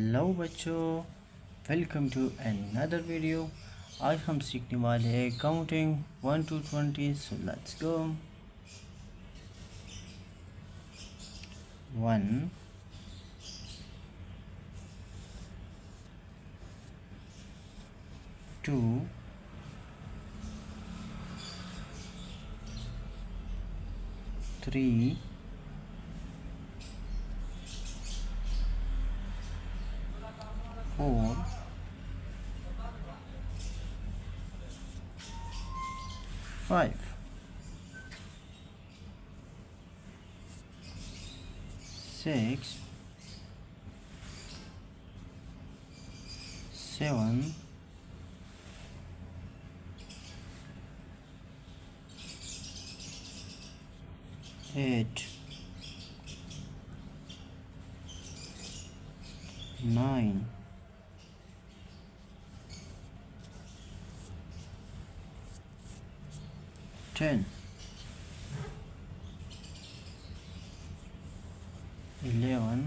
Hello बच्चों, welcome to another video. आज हम सीखने वाले हैं counting 1 to 20। So let's go. 1 2 3 4 5 6 7 8 9 10 11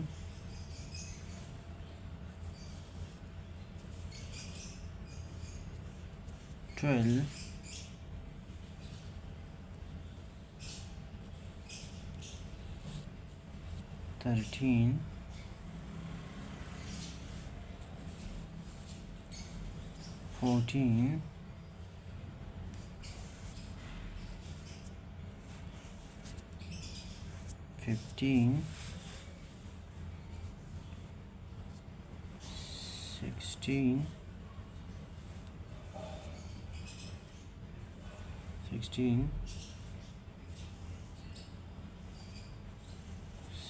12 13 14 15 16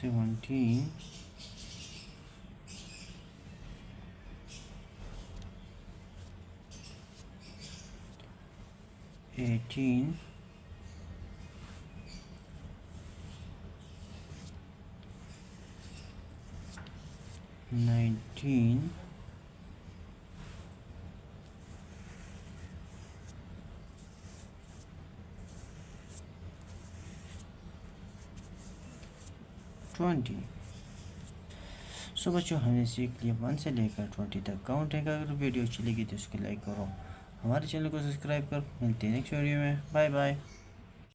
17 18 19 20। सो बच्चों, हमने सीख लिया 1 से लेकर 20 तक काउंटिंग। अगर वीडियो अच्छी लगी तो उसको लाइक करो, हमारे चैनल को सब्सक्राइब करो। मिलते हैं नेक्स्ट वीडियो में। Bye bye.